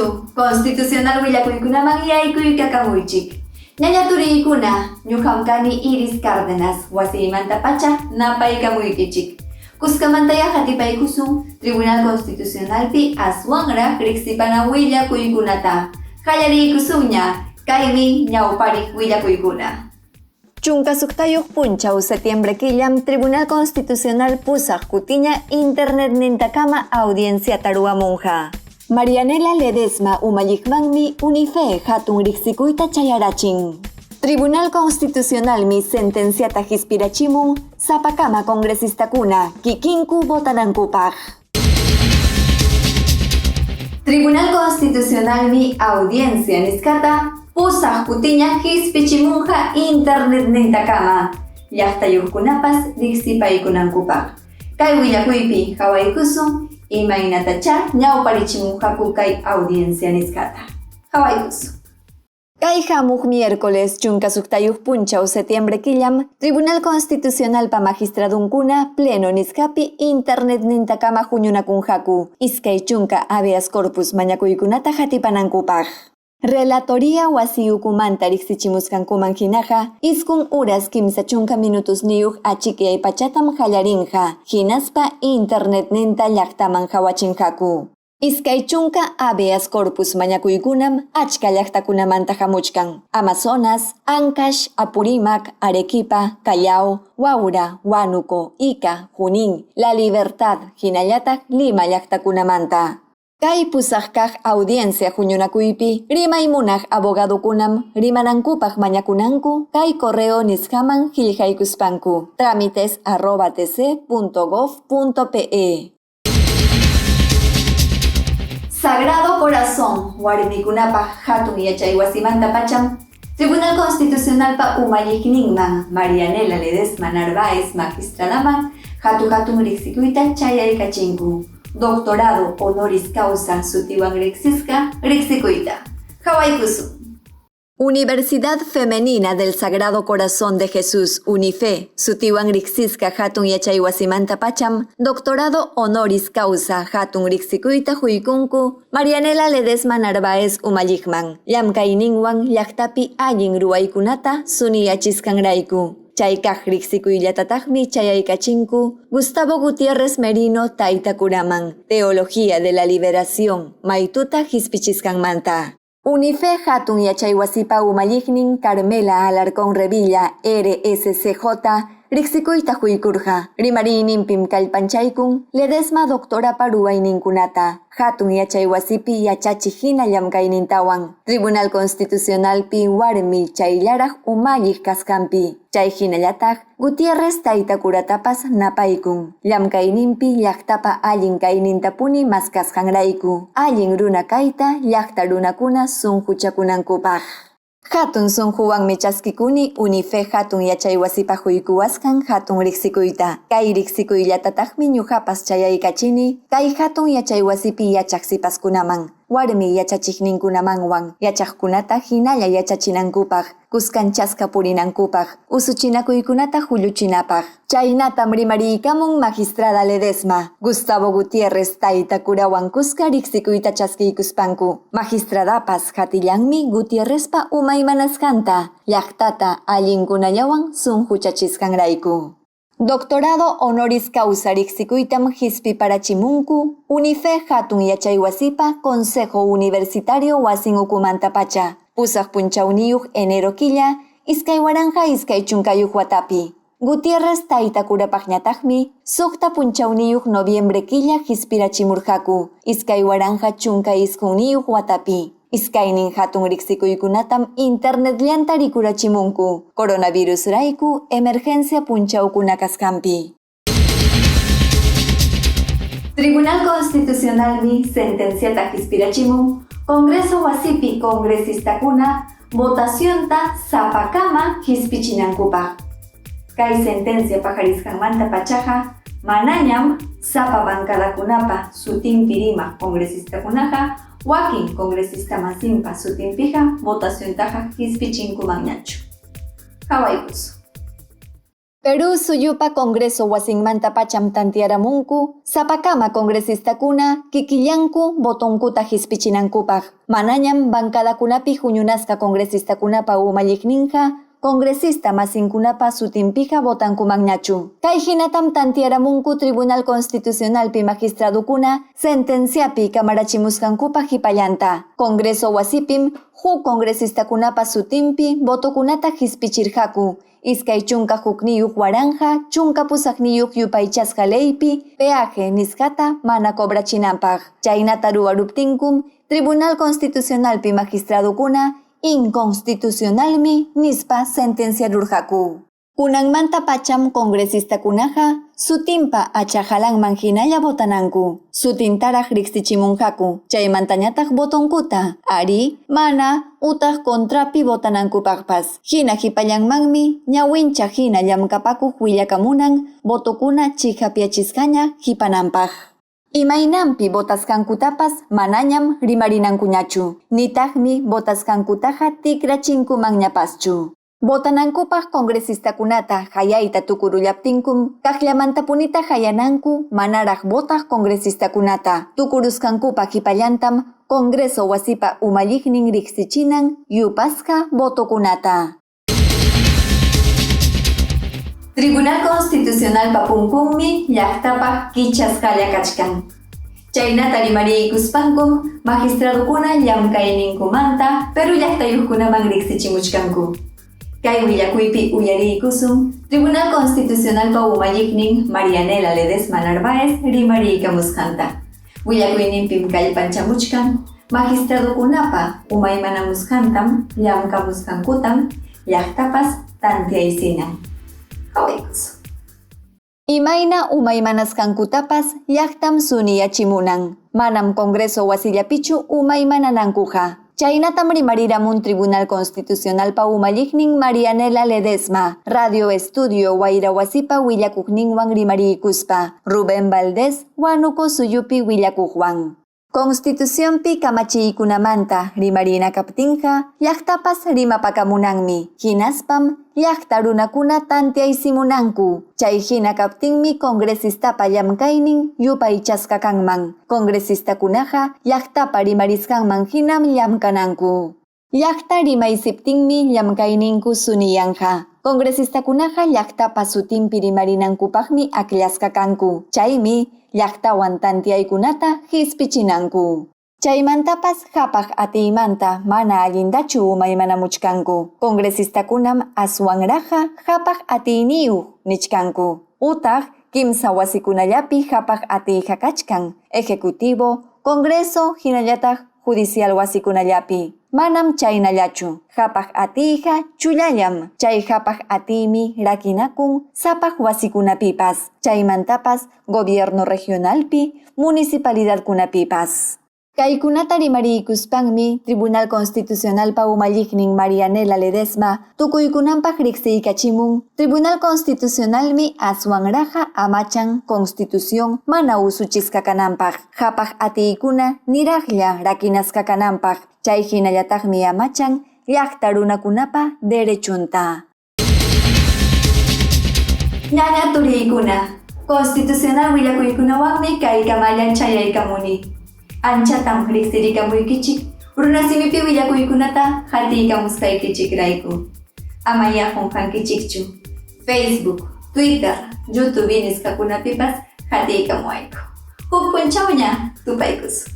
Kaychu, constitucional willakuykunaman yaykuykakamunchik. Ñaña turiykuna, ñuqamkani Iris Cárdenas, wasiymanta pacha napaykamuykichik. Kuskamantaya hatipaykusun Tribunal Constitucionalpi aswanraq riqsipana willakuykunata. Qallariykusunña, kaymi ñawpariq willakuykuna. Chunka suqtayuq punchaw septiembre killam Tribunal Constitucional pusaq kutiña Internet nintakama audienciata ruwamunqa. Marianela Ledesma umalliqmanmi Unife hatun riqsikuyta chayarachin. Tribunal Constitucionalmi sentenciata hispirachimun sapakama congresistakuna kikinku votanankupaq. Tribunal Constitucionalmi audiencia niskata pusaq kutiña hispichimunqa Internet nintakama llaqtayuqkunapas riqsipaykunankupaq. Kay willakuypi hawaykusun imaynatacha ñawparichimunqaku kay audiencia niskata. Hawaykusun. Kay hamuq miércoles chunka suqtayuq punchaw septiembre killam Tribunal Constitucional pa magistradunkuna pleno niskapi Internet nintakama huñunakunhaku iskay chunka habeas corpus mañakuykunata hatipanankupaq. Relatoría wasiyukumanta riqsichimusqankuman hinaqa iskun horas kimsa chunka minutos niyuq achikyay pachatam hallarinqa hinaspa Internet ninta llaqtaman hawachinqaku. Iskay chunka habeas corpus mañakuykunam achka llaqtakunamanta hamuchkan. Amazonas, Ancash, Apurímac, Arequipa, Callao, Huaura, Huánuco, Ica, Junín, La Libertad, hinallataq Lima llaqtakunamanta. Kay pusaqkaq audiencia huñunakuypi rimaymunaq abogadokunam rimanankupaq mañakunanku kay correo nisqaman qillqaykuspanku tramites@tc.gov.pe. Sagrado Corazón, warmikunapaq hatun yachaywasimanta pacham Tribunal Constitucionalpa umalliqninman Marianela Ledesma Narváez magistradaman hatun riqsikuyta chayaykachinku. Doctorado honoris causa sutiwan riqsisqa riqsikuyta. Hawaykusun. Universidad Femenina del Sagrado Corazón de Jesús, Unife, sutiwan riqsisqa hatun yachaywasimanta pacham, doctorado honoris causa hatun riqsikuyta huykunku, Marianela Ledesma Narváez umalliqman, llamkayninwan llaqtapi allin ruwaykunata suniyachisqanrayku. Chaykaq riqsikuyllatataqmi chayaykachinku Gustavo Gutiérrez Merino taytakuraman, Teología de la Liberación, maytuta hispichisqanmanta. Unife hatun yachaywasipa umalliqnin Carmela Alarcón Revilla, RSCJ, riqsikuyta huykurqa. Rimariyninpim kallpanchaykun Ledesma doctorapa ruwayninkunata. Hatun yachaywasipi yachachiq hina llamkaynintawan. Tribunal Constitucionalpi warmi chayllaraq umalliq kasqanpi. Chay hinallataq Gutiérrez taytakuratapas napaykun. Llamkayninpi llaqtapa allin kaynintapuni maskasqanrayku. Allin runa kayta llaqta runakuna sunquchakunankupaq. Hatun sunquwanmi chaskikuni Unife hatun yachaywasipa huykuwasqan hatun riqsikuyta. Kay riqsikuyllatataqmi ñuqapas chayaykachini kay hatun yachaywasipi yachaq sipaskunaman. Warmi yachachiqninkunamanwan yachaqkunata hinalla yachachinankupaq, kuskanchasqa purinankupaq, usuchinakuykunata hulluchinapaq. Chaynatam rimariykamun magistrada Ledesma, Gustavo Gutiérrez taytakurawan kuska riqsikuyta chaskiykuspanku. Magistradapas hatillanmi Gutiérrezpa umaymanasqanta, llaqtata allinkunallawan sunquchachisqanrayku. Doctorado honoris causa riqsikuytam hispiparachimunku Unife hatun yachaywasipa Consejo Universitario wasin ukumanta pacha. Pusaq punchawniyuq enero killa, iskay waranja iskay chunkayuq watapi. Gutiérrez taytakurapaqñataqmi suqta punchawniyuq noviembre killa hispirachimurqaku, iskay waranja chunka isqunniyuq watapi. Iskaynin hatun riqsikuykunatam Internet llanta rikurachimunku, coronavirus rayku emergencia punchawkuna kasqanpi. Tribunal Constitucionalmi sentenciata hispirachimun Congreso wasipi congresistakuna votacionta sapakama hispichinankupaq. Kay sentencia pajarisqanmanta pachaqa manañam sapa bancadakunapa sutinpi rimaq congresistakuna wakin congresista masinpa sutinpiqa votaciontaqa hispichinkumanñachu. Hawaykusun. Perú suyupa Congreso wasinmanta pacham tantiaramunku, sapakama congresistakuna kikillanku botonkuta hispichinankupaj. Manañam bancadakunapi huñunasqa congresistakuna umalliqninqa, congresista masinkunapa sutinpija botankumanñachu. Kay hinatam tantiaramunku Tribunal Constitucionalpi magistradukuna sentenciapi kamarachimusqankupaj hipallanta. Congreso wasipim huk congresistakuna sutinpi botokunata hispichirqaku. Iskay chunka hukniyuq waranja, chunka pusaqniyuq yupaychasqa leypi, peaje nisqata mana cobrachinanpaq. Chaynata ruwaruptinkum Tribunal Constitucionalpi magistradukuna inconstitucionalmi nispa sentenciarurqaku. Kunanmanta pacham congresistakunaqa sutinpa achahalanman hinalla botananku. Sutintaraq riqsichimunqaku. Chaymantañataq botonkuta ari, mana, utaq kontrapi botanankupapas. Hina hipallanmanmi ñawincha hina llamkapakuq willakamunan botokuna chihapiachisqaña hipananpaq. Imaynampi botasqankutapas manañam rimarinankuñachu. Nitaqmi botasqankutaqa tikrachinkumanñapaschu. Botanankupaq congresistakunata hayayta tukurullaptinkum kaqllamantapunita hayananku manaraq botaq congresistakunata. Tukurusqankupaq hipallantam Congreso wasipa umalliqnin riqsichinan yupasqa botokunata. Tribunal Constitucional papunkunmi llaqtapaq kichasqalla kachkan. Chaynata rimariykuspankum magistradukuna llamkayninkumanta Peru llaqtayuqkunaman riqsichimuchkanku. Kay willakuypi uyariykusun Tribunal Constitucional umalliqnin Marianela Ledesma Narváez rimariykamusqanta. Willakuyninpim kallpanchamuchkan magistradukunapa umaymanamusqantam llamkamusqankutam llaqtapas tantiaysinan. Hawaykusun. Imayna umaymanasqankutapas llaqtam suniyachimunan. Manam Congreso wasillapichu umaymananankuqa. Chaynatam rimariramun Tribunal Constitucional umalliqnin Marianela Ledesma, Radio Estudio Wayrawasipa willakuqninwan rimariykuspa, Rubén Valdés wanuko suyupi willakuqwan. Constitucionpi kamachiykunamanta rimarina kaptinqa llaqtapas rimapakamunanmi. Hinaspam llaqta runakuna tantiaysimunanku. Chay hina kaptinmi congresistapa llamkaynin yupaychasqa kanman. Congresistakunaqa llaqtapa rimarisqanman hinam llamkananku. Llaqta rimaysiptinmi llamkayninku suniyanja. Congresistakunaqa llaqtapa sutinpi rimarinankupaqmi aklasqa kanku. Chaymi llaqtawan tantiaykunata hispichinanku. Chaymantapas hapaq atiymanta mana allindachu umaymanamuchkanku. Congresistakunam aswanraqa hapaq atiyniyuq nichkanku. Utaq kimsa wasikunallapi hapaq atiyqa kachkan. Ejecutivo, Congreso hinallataq judicial wasikunallapi. Manam chaynallachu. Hapaq atiyqa chullallam. Chay hapaq atiymi rakinakun sapaq wasikunapipas. Chaymantapas gobierno regionalpi, municipalidadkunapipas. Kaykunata rimariykuspanmi Tribunal Constitucional umalliqnin Marianela Ledesma tukuykunanpaq riqsiykachimun Tribunal Constitucionalmi aswanraqa amachan Constitución mana usuchisqa kananpaq. Hapaq atiykuna niraqlla rakinasqa kananpaq. Chay hinallataqmi amachan llaqta runakunapa derechunta. Ñaña turiykuna, Constitucional willakuykunawanmi kay kamallan chayaykamuni. Anchatam riqsirikamunkichik, runasimipi willakuykunata hatiykamusqaykichikrayku. Ama yaqunqankichikchu. Facebook, Twitter, YouTube nisqakunapipas hatiykamuwayku. Huk punchawña tupaykusun.